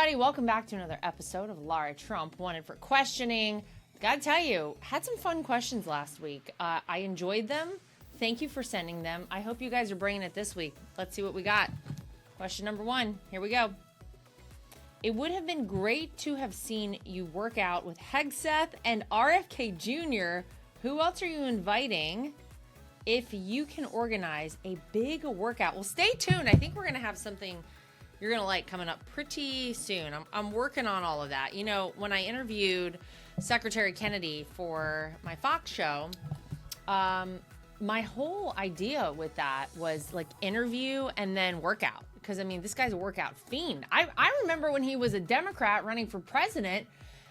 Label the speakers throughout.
Speaker 1: everybody. Welcome back to another episode of Lara Trump Wanted for Questioning. Gotta tell you, had some fun questions last week. I enjoyed them. Thank you for sending them. I hope you guys are bringing it this week. Let's see what we got. Question number 1. Here we go. It would have been great to have seen you work out with Hegseth and RFK Jr. Who else are you inviting if you can organize a big workout? Well, stay tuned. I think we're going to have something you're going to like coming up pretty soon. I'm working on all of that. You know, when I interviewed Secretary Kennedy for my Fox show, my whole idea with that was like interview and then workout. Because, I mean, this guy's a workout fiend. I remember when he was a Democrat running for president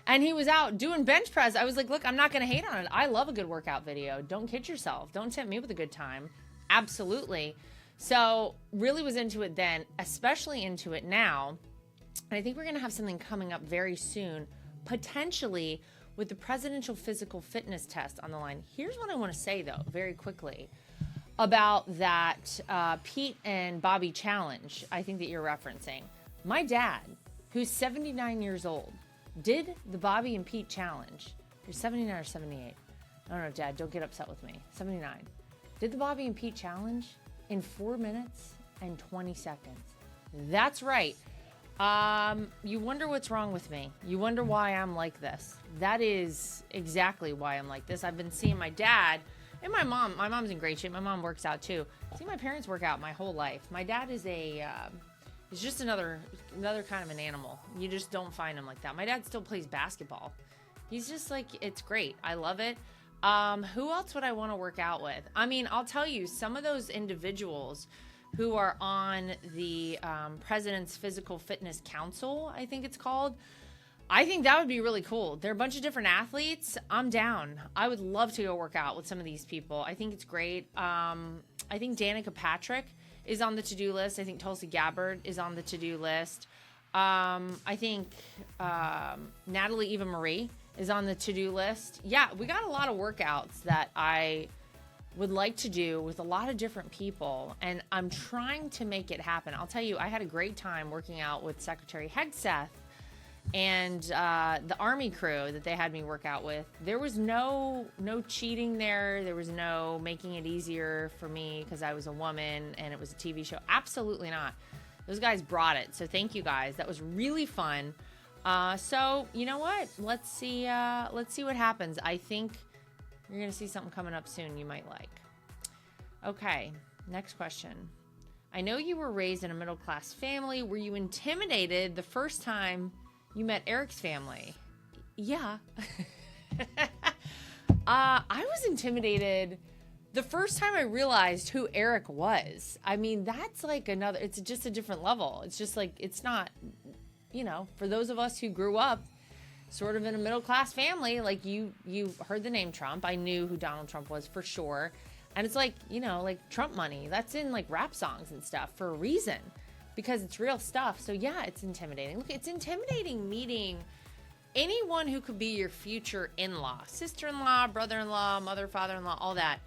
Speaker 1: and he was out doing bench press. I was like, look, I'm not going to hate on it. I love a good workout video. Don't kid yourself. Don't tempt me with a good time. Absolutely. So really was into it then, especially into it now. And I think we're going to have something coming up very soon, potentially with the presidential physical fitness test on the line. Here's what I want to say, though, very quickly about that Pete and Bobby challenge I think that you're referencing. My dad, who's 79 years old, did the Bobby and Pete challenge. You're 79 or 78. I don't know, Dad, don't get upset with me. 79. Did the Bobby and Pete challenge in 4 minutes and 20 seconds. That's right. You wonder what's wrong with me. You wonder why I'm like this. That is exactly why I'm like this. I've been seeing my dad and my mom. My mom's in great shape. My mom works out too. See my parents work out my whole life. My dad is he's just another kind of an animal. You just don't find him like that. My dad still plays basketball. He's just like, it's great. I love it. Who else would I want to work out with? I mean, I'll tell you, some of those individuals who are on the President's Physical Fitness Council, I think it's called, I think that would be really cool. They're a bunch of different athletes. I'm down. I would love to go work out with some of these people. I think it's great. I think Danica Patrick is on the to-do list. I think Tulsi Gabbard is on the to-do list. I think Natalie Eva Marie is on the to-do list. Yeah, we got a lot of workouts that I would like to do with a lot of different people, and I'm trying to make it happen. I'll tell you, I had a great time working out with Secretary Hegseth and the Army crew that they had me work out with. There was no cheating there. There was no making it easier for me because I was a woman and it was a TV show. Absolutely not. Those guys brought it. So thank you guys. That was really fun. So you know what? Let's see what happens. I think you're going to see something coming up soon you might like. Okay, next question. I know you were raised in a middle-class family. Were you intimidated the first time you met Eric's family? Yeah. I was intimidated the first time I realized who Eric was. I mean, that's like it's just a different level. It's just like, it's not, you know, for those of us who grew up sort of in a middle-class family, like you heard the name Trump. I knew who Donald Trump was for sure. And it's like, you know, like Trump money, that's in like rap songs and stuff for a reason, because it's real stuff. So yeah, it's intimidating. Look, it's intimidating meeting anyone who could be your future in-law, sister-in-law, brother-in-law, mother, father-in-law, all that.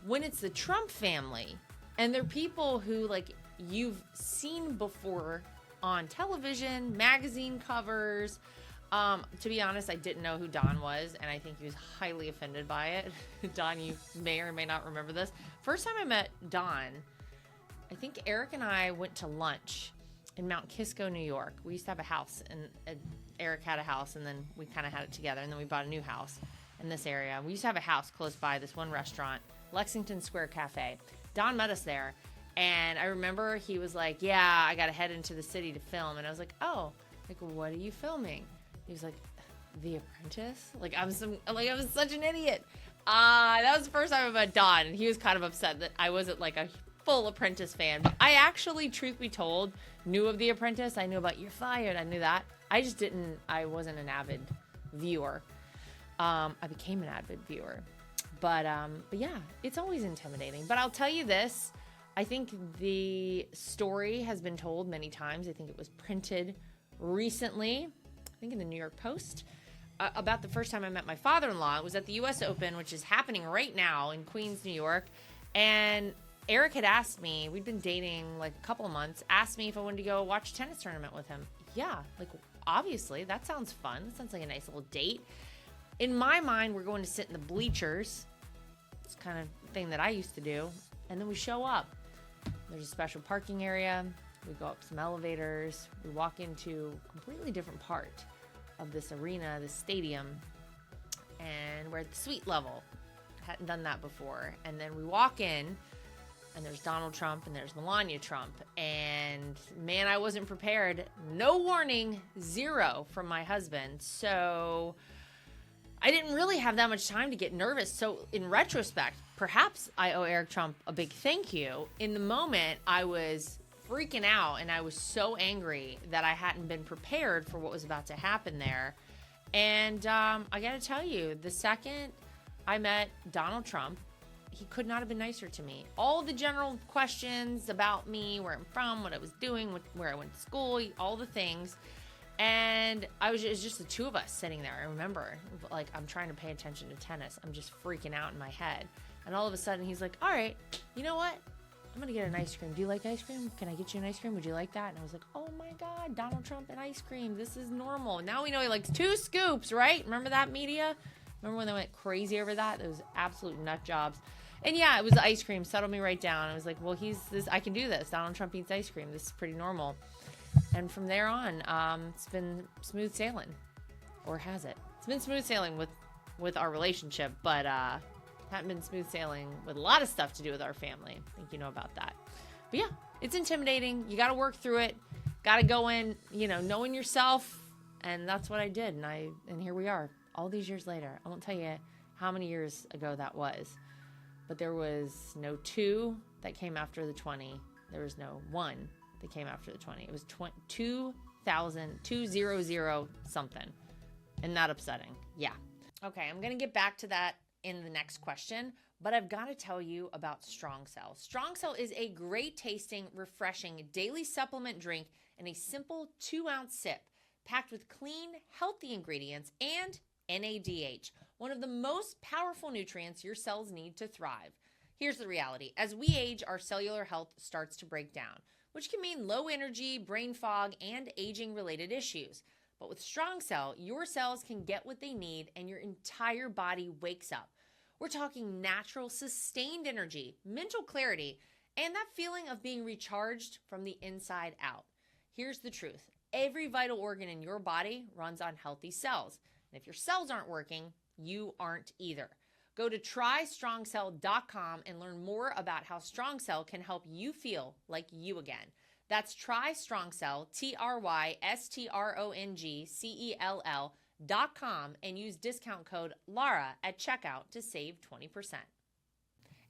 Speaker 1: When it's the Trump family and they're people who like you've seen before on television, magazine covers. To be honest, I didn't know who Don was, and I think he was highly offended by it. Don, you may or may not remember this. First time I met Don, I think Eric and I went to lunch in Mount Kisco, New York. We used to have a house, and Eric had a house, and then we kind of had it together, and then we bought a new house in this area. We used to have a house close by this one restaurant, Lexington Square Cafe. Don met us there, and I remember he was like, yeah, I got to head into the city to film, and I was like, oh, like, what are you filming? He was like, The Apprentice? Like, I was such an idiot. That was the first time I met Don, and he was kind of upset that I wasn't like a full Apprentice fan. But I actually, truth be told, knew of The Apprentice. I knew about You're Fired. I knew that. I wasn't an avid viewer. I became an avid viewer. But yeah, it's always intimidating. But I'll tell you this. I think the story has been told many times. I think it was printed recently, I think in the New York Post, about the first time I met my father-in-law. It was at the U.S. Open, which is happening right now in Queens, New York. And Eric had asked me, we'd been dating like a couple of months, asked me if I wanted to go watch a tennis tournament with him. yeah, like, obviously, that sounds fun. That sounds like a nice little date. In my mind, we're going to sit in the bleachers. It's kind of thing that I used to do. And then we show up. There's a special parking area. We go up some elevators. We walk into a completely different part of this arena, this stadium. And we're at the suite level. Hadn't done that before. And then we walk in, and there's Donald Trump and there's Melania Trump. And man, I wasn't prepared. No warning, zero from my husband. So I didn't really have that much time to get nervous. So in retrospect, perhaps I owe Eric Trump a big thank you. In the moment, I was freaking out and I was so angry that I hadn't been prepared for what was about to happen there. And I got to tell you, the second I met Donald Trump, he could not have been nicer to me. All the general questions about me, where I'm from, what I was doing, where I went to school, all the things. And it was just the two of us sitting there. I remember, like, I'm trying to pay attention to tennis. I'm just freaking out in my head. And all of a sudden, he's like, all right, you know what? I'm going to get an ice cream. Do you like ice cream? Can I get you an ice cream? Would you like that? And I was like, oh my God, Donald Trump and ice cream. This is normal. Now we know he likes 2 scoops, right? Remember that, media? Remember when they went crazy over that? Those absolute nut jobs. And yeah, it was the ice cream. Settled me right down. I was like, well, I can do this. Donald Trump eats ice cream. This is pretty normal. And from there on, it's been smooth sailing. Or has it? It's been smooth sailing with our relationship, but haven't been smooth sailing with a lot of stuff to do with our family. I think you know about that. But yeah, it's intimidating. You got to work through it. Got to go in, knowing yourself. And that's what I did. And here we are, all these years later. I won't tell you how many years ago that was. But there was no 2 that came after the 20. There was no 1 that came after the 20. It was 200 something. Isn't that upsetting? Yeah. Okay, I'm going to get back to that in the next question, but I've got to tell you about Strong Cell. Strong Cell is a great tasting, refreshing daily supplement drink in a simple 2-ounce sip, packed with clean, healthy ingredients and NADH, one of the most powerful nutrients your cells need to thrive. Here's the reality. As we age, our cellular health starts to break down, which can mean low energy, brain fog, and aging-related issues. But with Strong Cell, your cells can get what they need and your entire body wakes up. We're talking natural, sustained energy, mental clarity, and that feeling of being recharged from the inside out. Here's the truth. Every vital organ in your body runs on healthy cells. And if your cells aren't working, you aren't either. Go to trystrongcell.com and learn more about how Strong Cell can help you feel like you again. That's trystrongcell, trystrongcell.com, and use discount code LARA at checkout to save 20%.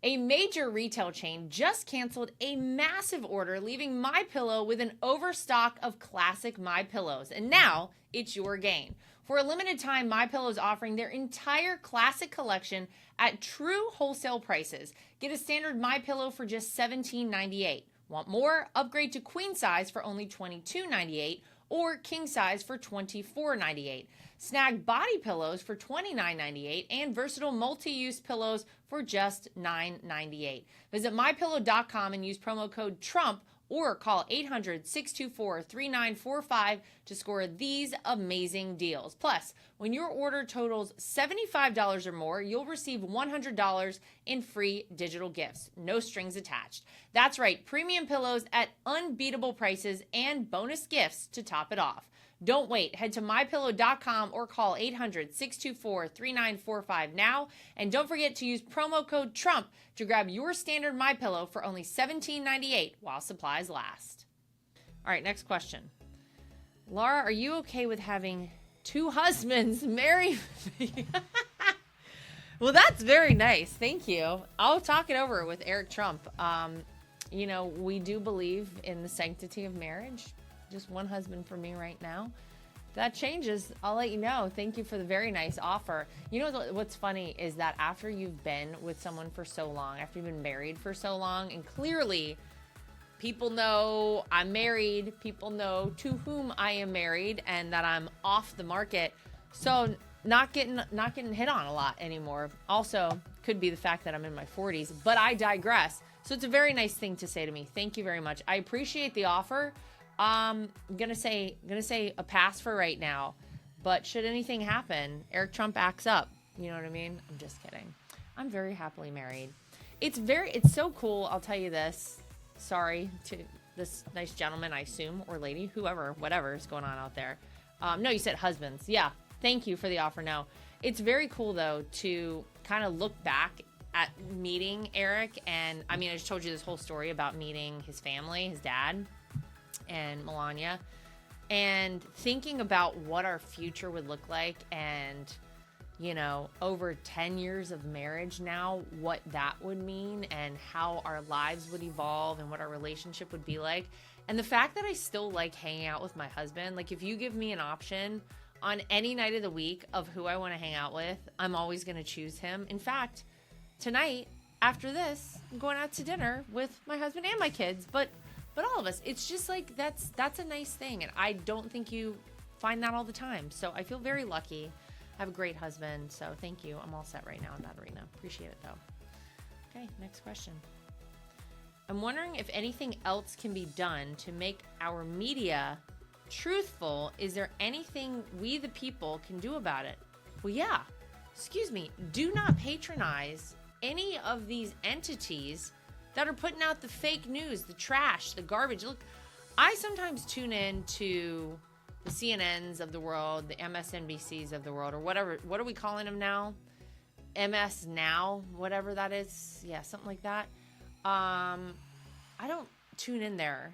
Speaker 1: A major retail chain just canceled a massive order, leaving MyPillow with an overstock of classic MyPillows, and now it's your gain. For a limited time, MyPillow is offering their entire classic collection at true wholesale prices. Get a standard MyPillow for just $17.98. Want more? Upgrade to queen size for only $22.98 or king size for $24.98. Snag body pillows for $29.98 and versatile multi-use pillows for just $9.98. Visit mypillow.com and use promo code TRUMP or call 800-624-3945 to score these amazing deals. Plus, when your order totals $75 or more, you'll receive $100 in free digital gifts. No strings attached. That's right, premium pillows at unbeatable prices and bonus gifts to top it off. Don't wait. Head to mypillow.com or call 800-624-3945 now. And don't forget to use promo code TRUMP to grab your standard MyPillow for only $17.98 while supplies last. All right, next question. Lara, are you okay with having 2 husbands marry me? Well, that's very nice. Thank you. I'll talk it over with Eric Trump. We do believe in the sanctity of marriage. Just 1 husband for me right now. If that changes, I'll let you know. Thank you for the very nice offer. You know what's funny is that after you've been with someone for so long, after you've been married for so long, and clearly people know I'm married, people know to whom I am married and that I'm off the market. So not getting hit on a lot anymore. Also, could be the fact that I'm in my 40s, but I digress. So it's a very nice thing to say to me. Thank you very much. I appreciate the offer. Gonna say a pass for right now. But should anything happen, Eric Trump acts up. You know what I mean? I'm just kidding. I'm very happily married. It's so cool. I'll tell you this. Sorry to this nice gentleman, I assume, or lady, whoever, whatever is going on out there. No, you said husbands. Yeah. Thank you for the offer. No, it's very cool though to kind of look back at meeting Eric. And I mean, I just told you this whole story about meeting his family, his dad and Melania, and thinking about what our future would look like. And, you know, over 10 years of marriage now, what that would mean and how our lives would evolve and what our relationship would be like. And the fact that I still like hanging out with my husband, like if you give me an option on any night of the week of who I want to hang out with, I'm always going to choose him. In fact, tonight, after this, I'm going out to dinner with my husband and my kids, but all of us. It's just like, that's a nice thing. And I don't think you find that all the time. So I feel very lucky. I have a great husband. So thank you. I'm all set right now in that arena. Appreciate it though. Okay, next question. I'm wondering if anything else can be done to make our media truthful. Is there anything we the people can do about it? Well, yeah. Excuse me. Do not patronize any of these entities that are putting out the fake news, the trash, the garbage. Look, I sometimes tune in to the CNNs of the world, the MSNBCs of the world, or whatever. What are we calling them now? MS Now, whatever that is. Yeah, something like that. I don't tune in there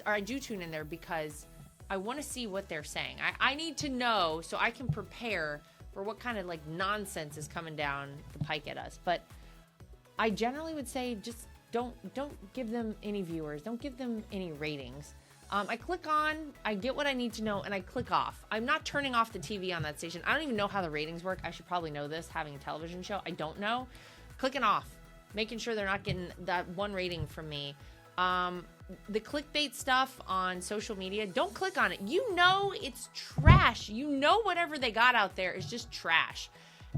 Speaker 1: I do tune in there because I want to see what they're saying. I need to know so I can prepare for what kind of like nonsense is coming down the pike at us. But I generally would say just don't give them any viewers. Don't give them any ratings. I click on, I get what I need to know, and I click off. I'm not turning off the TV on that station. I don't even know how the ratings work. I should probably know this, having a television show. I don't know. Clicking off, making sure they're not getting that one rating from me. The clickbait stuff on social media, don't click on it. You know it's trash. You know whatever they got out there is just trash.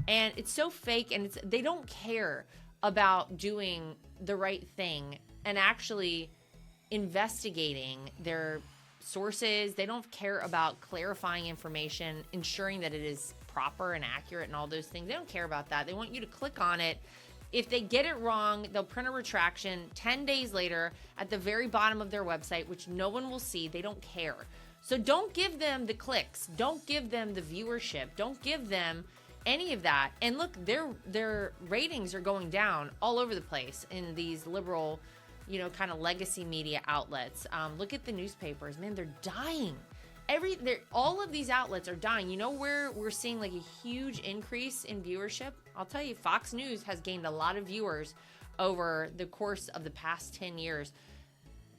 Speaker 1: And it's so fake, and they don't care about doing the right thing and actually investigating their sources. They don't care about clarifying information, ensuring that it is proper and accurate and all those things. They don't care about that. They want you to click on it. If they get it wrong, they'll print a retraction 10 days later at the very bottom of their website, which no one will see. They don't care. So don't give them the clicks. Don't give them the viewership. Don't give them any of that. And look, their ratings are going down all over the place in these liberal, you know, kind of legacy media outlets. Look at the newspapers, man, they're dying. All of these outlets are dying. You know where we're seeing like a huge increase in viewership? I'll tell you, Fox News has gained a lot of viewers over the course of the past 10 years.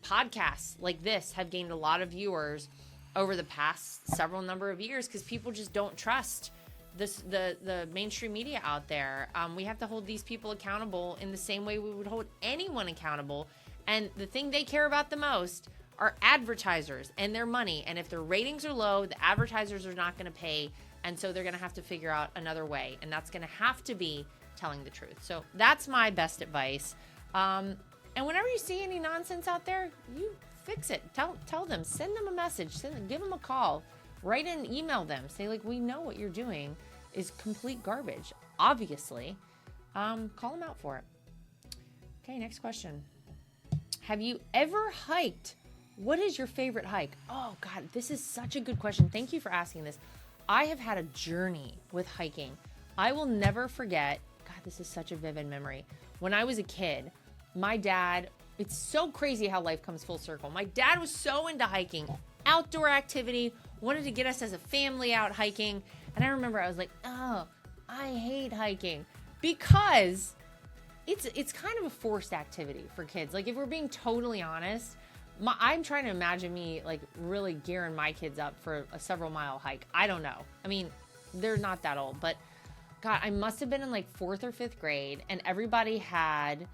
Speaker 1: Podcasts like this have gained a lot of viewers over the past several number of years because people just don't trust the mainstream media out there. We have to hold these people accountable in the same way we would hold anyone accountable. And the thing they care about the most are advertisers and their money. And if their ratings are low, the advertisers are not going to pay. And so they're going to have to figure out another way. And that's going to have to be telling the truth. So that's my best advice. And whenever you see any nonsense out there, you fix it. Tell them, send them a message, give them a call, write an email them. Say like, we know what you're doing is complete garbage. Obviously, call them out for it. Okay, next question. Have you ever hiked? What is your favorite hike? Oh God, this is such a good question. Thank you for asking this. I have had a journey with hiking. I will never forget. God, this is such a vivid memory. When I was a kid, my dad, it's so crazy how life comes full circle. My dad was so into hiking, outdoor activity, wanted to get us as a family out hiking. And I remember I was like, oh, I hate hiking because it's kind of a forced activity for kids. Like if we're being totally honest, I'm trying to imagine me like really gearing my kids up for a several mile hike. I don't know. I mean, they're not that old, but God, I must have been in like 4th or 5th grade and everybody had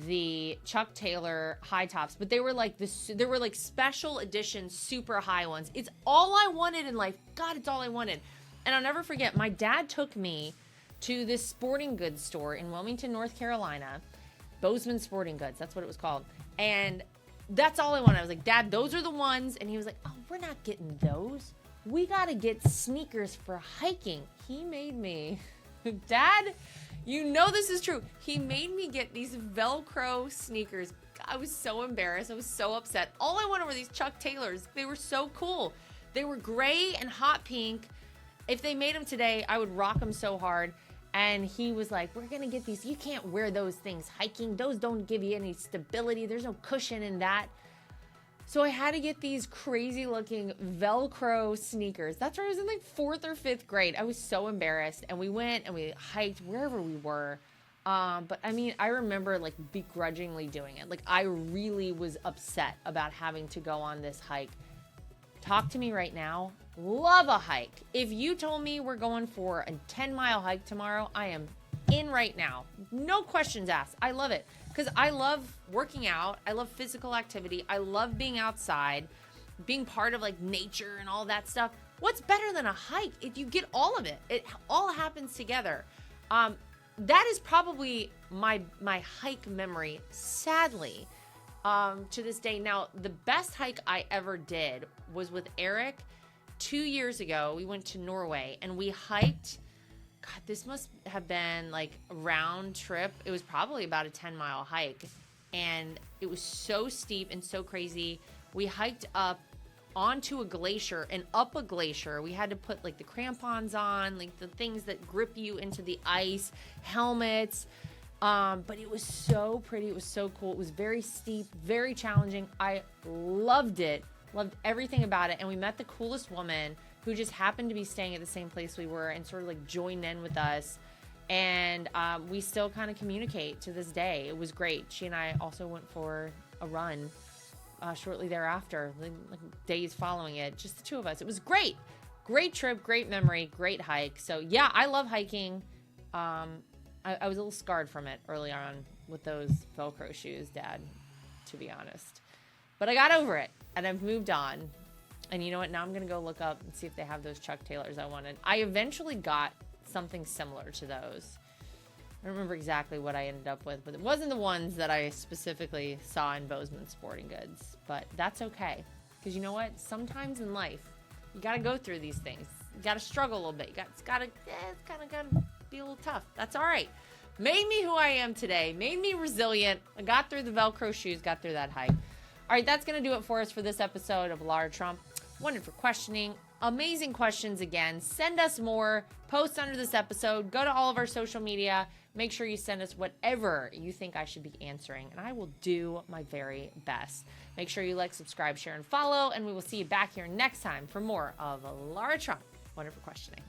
Speaker 1: the Chuck Taylor high tops, but they were like there were like special edition super high ones. It's all I wanted in life. God, it's all I wanted. And I'll never forget, my dad took me to this sporting goods store in Wilmington, North Carolina, Bozeman Sporting Goods, that's what it was called. And that's all I wanted. I was like, Dad, those are the ones. And he was like, oh, we're not getting those. We got to get sneakers for hiking. He made me, Dad, you know this is true. He made me get these Velcro sneakers. I was so embarrassed. I was so upset. All I wanted were these Chuck Taylors. They were so cool. They were gray and hot pink. If they made them today, I would rock them so hard. And he was like, we're going to get these. You can't wear those things hiking. Those don't give you any stability. There's no cushion in that. So I had to get these crazy looking Velcro sneakers. That's right. I was in like 4th or 5th grade. I was so embarrassed. And we went and we hiked wherever we were. But I mean, I remember like begrudgingly doing it. Like I really was upset about having to go on this hike. Talk to me right now. Love a hike. If you told me we're going for a 10-mile hike tomorrow, I am in right now. No questions asked. I love it because I love working out. I love physical activity. I love being outside, being part of like nature and all that stuff. What's better than a hike? If you get all of it, it all happens together. That is probably my hike memory, sadly, to this day. Now, the best hike I ever did was with Eric 2 years ago. We went to Norway and we hiked. God, this must have been like a round trip. It was probably about a 10-mile hike. And it was so steep and so crazy. We hiked up onto a glacier and up a glacier. We had to put like the crampons on, like the things that grip you into the ice, helmets. But it was so pretty. It was so cool. It was very steep, very challenging. I loved it. Loved everything about it. And we met the coolest woman who just happened to be staying at the same place we were and sort of like joined in with us. And we still kind of communicate to this day. It was great. She and I also went for a run shortly thereafter, like days following it, just the two of us. It was great. Great trip, great memory, great hike. So yeah, I love hiking. I was a little scarred from it early on with those Velcro shoes, Dad, to be honest. But I got over it and I've moved on. And you know what? Now I'm going to go look up and see if they have those Chuck Taylors I wanted. I eventually got something similar to those. I don't remember exactly what I ended up with, but it wasn't the ones that I specifically saw in Bozeman Sporting Goods. But that's okay. Because you know what? Sometimes in life, you got to go through these things. You got to struggle a little bit. It's got to be a little tough. That's all right. Made me who I am today. Made me resilient. I got through the Velcro shoes, got through that hike. All right, that's going to do it for us for this episode of Lara Trump. Wanted for questioning. Amazing questions again. Send us more. Post under this episode. Go to all of our social media. Make sure you send us whatever you think I should be answering, and I will do my very best. Make sure you like, subscribe, share, and follow, and we will see you back here next time for more of Lara Trump. Wanted for questioning.